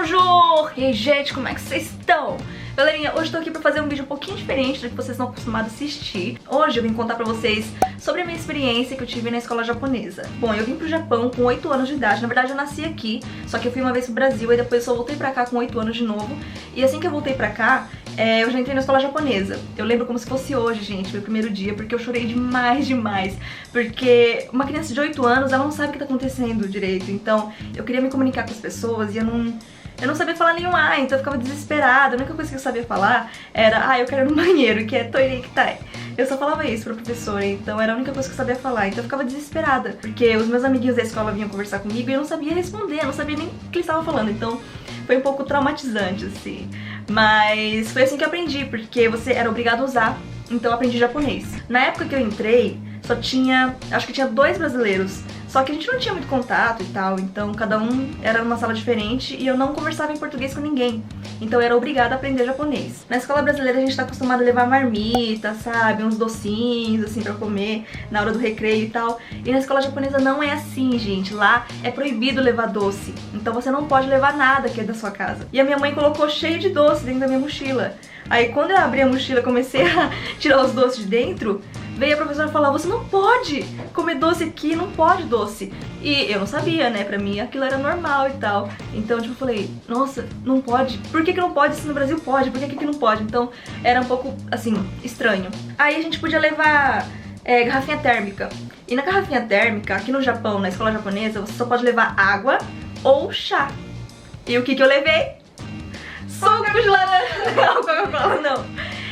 Bonjour! E aí, gente, como é que vocês estão? Galerinha, hoje eu tô aqui pra fazer um vídeo um pouquinho diferente do que vocês estão acostumados a assistir. Hoje eu vim contar pra vocês sobre a minha experiência que eu tive na escola japonesa. Bom, eu vim pro Japão com 8 anos de idade. Na verdade, eu nasci aqui, só que eu fui uma vez pro Brasil e depois só voltei pra cá com 8 anos de novo. E assim que eu voltei pra cá, eu já entrei na escola japonesa. Eu lembro como se fosse hoje, gente, meu primeiro dia, porque eu chorei demais. Porque uma criança de 8 anos, ela não sabe o que tá acontecendo direito. Então, eu queria me comunicar com as pessoas e eu não sabia falar nenhum A, então eu ficava desesperada. A única coisa que eu sabia falar era, eu quero ir no banheiro, que é toire-kitai. Eu só falava isso pra professora, então era a única coisa que eu sabia falar. Então eu ficava desesperada, porque os meus amiguinhos da escola vinham conversar comigo e eu não sabia responder, eu não sabia nem o que eles estavam falando. Então foi um pouco traumatizante, assim. Mas foi assim que eu aprendi, porque você era obrigado a usar, então eu aprendi japonês. Na época que eu entrei, só tinha, acho que tinha 2 brasileiros. Só que a gente não tinha muito contato e tal, então cada um era numa sala diferente e eu não conversava em português com ninguém. Então eu era obrigada a aprender japonês. Na escola brasileira a gente tá acostumado a levar marmita, sabe? Uns docinhos, assim, pra comer na hora do recreio e tal. E na escola japonesa não é assim, gente. Lá é proibido levar doce. Então você não pode levar nada que é da sua casa. E a minha mãe colocou cheio de doce dentro da minha mochila. Aí quando eu abri a mochila e comecei a tirar os doces de dentro, veio a professora falar, você não pode comer doce aqui, não pode doce. E eu não sabia, né, pra mim aquilo era normal e tal. Então, tipo, eu falei, nossa, não pode? Por que não pode se no Brasil pode? Por que aqui não pode? Então, era um pouco, assim, estranho. Aí a gente podia levar garrafinha térmica. E na garrafinha térmica, aqui no Japão, na escola japonesa, você só pode levar água ou chá. E o que eu levei? Suco de laranja. Não, Coca-Cola não.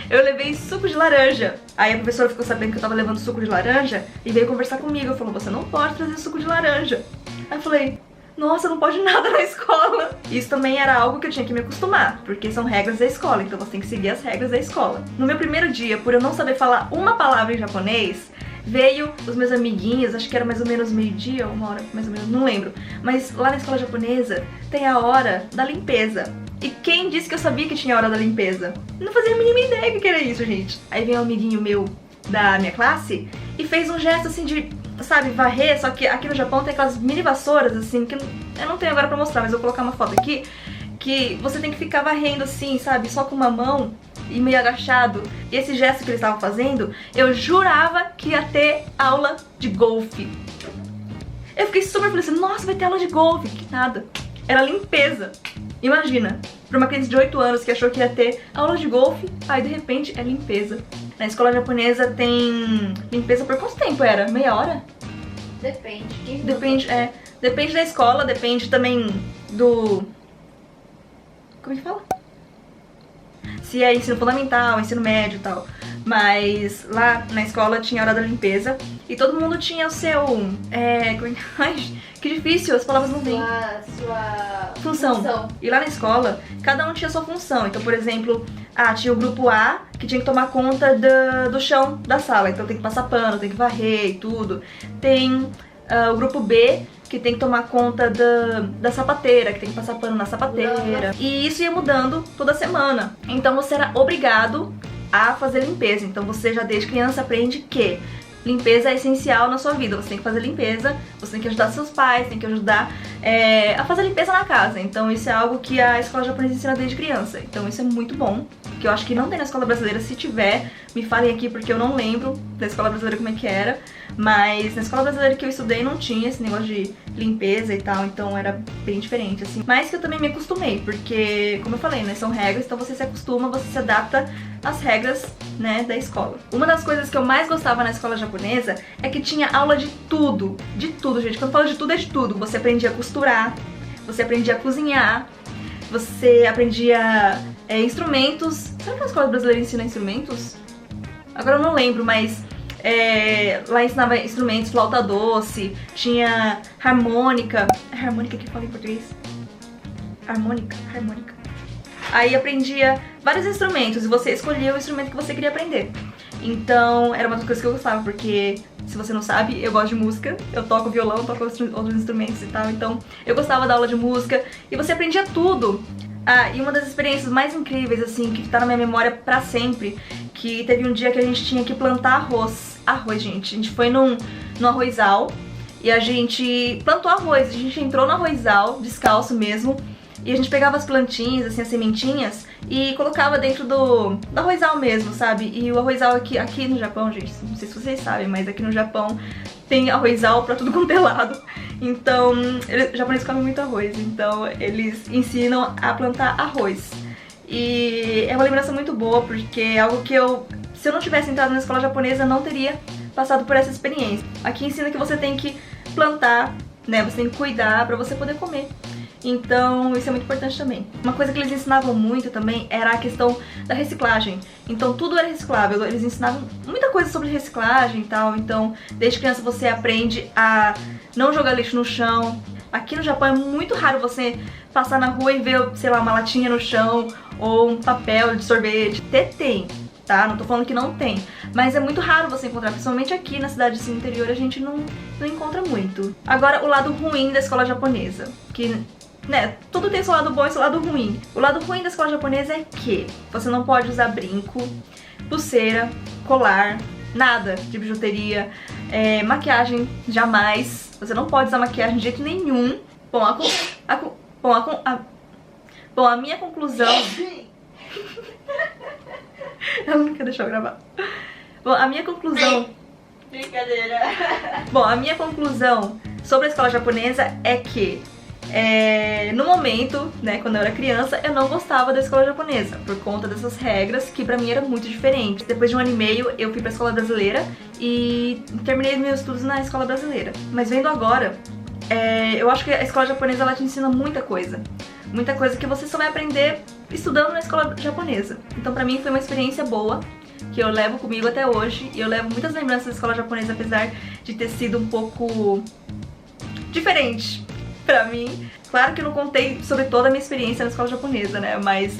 Eu levei suco de laranja. Aí a professora ficou sabendo que eu tava levando suco de laranja e veio conversar comigo. Falou, você não pode trazer suco de laranja. Aí eu falei, nossa, não pode nada na escola. Isso também era algo que eu tinha que me acostumar, porque são regras da escola, então você tem que seguir as regras da escola. No meu primeiro dia, por eu não saber falar uma palavra em japonês, veio os meus amiguinhos, acho que era mais ou menos meio-dia, 1h, mais ou menos, não lembro. Mas lá na escola japonesa tem a hora da limpeza. E quem disse que eu sabia que tinha hora da limpeza? Não fazia a mínima ideia do que era isso, gente. Aí vem um amiguinho meu da minha classe e fez um gesto assim de, sabe, varrer, só que aqui no Japão tem aquelas mini vassouras assim, que eu não tenho agora pra mostrar, mas eu vou colocar uma foto aqui, que você tem que ficar varrendo assim, sabe, só com uma mão e meio agachado. E esse gesto que eles estavam fazendo, eu jurava que ia ter aula de golfe. Eu fiquei super feliz, nossa, vai ter aula de golfe. Que nada, era limpeza. Imagina, pra uma criança de 8 anos que achou que ia ter aula de golfe, aí de repente é limpeza. Na escola japonesa tem limpeza por quanto tempo era? Meia hora? Depende. Depende da escola, depende também do... Como é que fala? Se é ensino fundamental, ensino médio e tal. Mas lá na escola tinha a hora da limpeza e todo mundo tinha o seu... Ai, que difícil, as palavras não vêm. Sua função. E lá na escola, cada um tinha sua função. Então, por exemplo, tinha o grupo A que tinha que tomar conta do chão da sala. Então tem que passar pano, tem que varrer e tudo. Tem o grupo B que tem que tomar conta da sapateira, que tem que passar pano na sapateira. E isso ia mudando toda semana. Então você era obrigado a fazer limpeza. Então você já desde criança aprende que limpeza é essencial na sua vida. Você tem que fazer limpeza, você tem que ajudar seus pais, tem que ajudar a fazer limpeza na casa. Então isso é algo que a escola japonesa ensina desde criança. Então isso é muito bom, que eu acho que não tem na escola brasileira. Se tiver, me falem aqui, porque eu não lembro da escola brasileira como é que era. Mas na escola brasileira que eu estudei não tinha esse negócio de limpeza e tal, então era bem diferente, assim. Mas que eu também me acostumei, porque, como eu falei, né, são regras, então você se acostuma, você se adapta às regras, né, da escola. Uma das coisas que eu mais gostava na escola japonesa é que tinha aula de tudo, gente. Quando eu falo de tudo, é de tudo. Você aprendia a costurar, você aprendia a cozinhar, você aprendia instrumentos. Será que na escola brasileira ensina instrumentos? Agora eu não lembro, mas... lá ensinava instrumentos, flauta doce, tinha harmônica. É harmônica que fala em português? Harmônica. Aí aprendia vários instrumentos e você escolhia o instrumento que você queria aprender. Então era uma das coisas que eu gostava, porque se você não sabe, eu gosto de música, eu toco violão, toco outros instrumentos e tal, então eu gostava da aula de música e você aprendia tudo. E uma das experiências mais incríveis, assim, que tá na minha memória pra sempre, que teve um dia que a gente tinha que plantar arroz. Gente. A gente foi num arrozal e a gente plantou arroz. A gente entrou no arrozal, descalço mesmo, E a gente pegava as plantinhas, assim, as sementinhas, e colocava dentro do arrozal mesmo, sabe? E o arrozal aqui no Japão, gente, não sei se vocês sabem, mas aqui no Japão tem arrozal pra tudo quanto é lado. Então, os japoneses comem muito arroz, então eles ensinam a plantar arroz. E é uma lembrança muito boa, porque é algo que se eu não tivesse entrado na escola japonesa, não teria passado por essa experiência. Aqui ensina que você tem que plantar, né? Você tem que cuidar pra você poder comer. Então isso é muito importante também. Uma coisa que eles ensinavam muito também era a questão da reciclagem. Então tudo era reciclável, eles ensinavam muita coisa sobre reciclagem e tal. Então desde criança você aprende a não jogar lixo no chão. Aqui no Japão é muito raro você passar na rua e ver, sei lá, uma latinha no chão ou um papel de sorvete. Até tem, tá? Não tô falando que não tem, mas é muito raro você encontrar, principalmente aqui na cidade assim, interior a gente não encontra muito. Agora o lado ruim da escola japonesa, que, né, tudo tem seu lado bom e seu lado ruim. O lado ruim da escola japonesa é que você não pode usar brinco, pulseira, colar, nada de bijuteria, maquiagem jamais. Você não pode usar maquiagem de jeito nenhum. Bom, a minha conclusão... Ela não quer deixar eu gravar. Bom, a minha conclusão... Brincadeira. Bom, a minha conclusão sobre a escola japonesa é que no momento, né, quando eu era criança, eu não gostava da escola japonesa por conta dessas regras que pra mim eram muito diferentes. Depois de 1 ano e meio eu fui pra escola brasileira e terminei meus estudos na escola brasileira. Mas vendo agora, eu acho que a escola japonesa ela te ensina muita coisa que você só vai aprender estudando na escola japonesa. Então pra mim foi uma experiência boa, que eu levo comigo até hoje, e eu levo muitas lembranças da escola japonesa, apesar de ter sido um pouco diferente pra mim. Claro que eu não contei sobre toda a minha experiência na escola japonesa, né, mas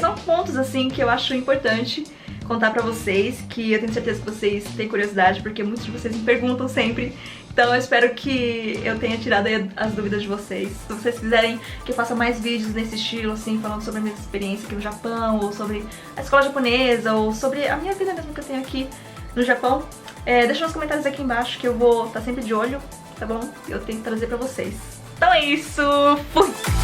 são pontos assim que eu acho importante contar pra vocês, que eu tenho certeza que vocês têm curiosidade, porque muitos de vocês me perguntam sempre. Então eu espero que eu tenha tirado aí as dúvidas de vocês. Se vocês quiserem que eu faça mais vídeos nesse estilo, assim, falando sobre a minha experiência aqui no Japão, ou sobre a escola japonesa, ou sobre a minha vida mesmo que eu tenho aqui no Japão, deixa nos comentários aqui embaixo que eu vou estar sempre de olho, tá bom? Eu tenho que trazer pra vocês. Então é isso, fui!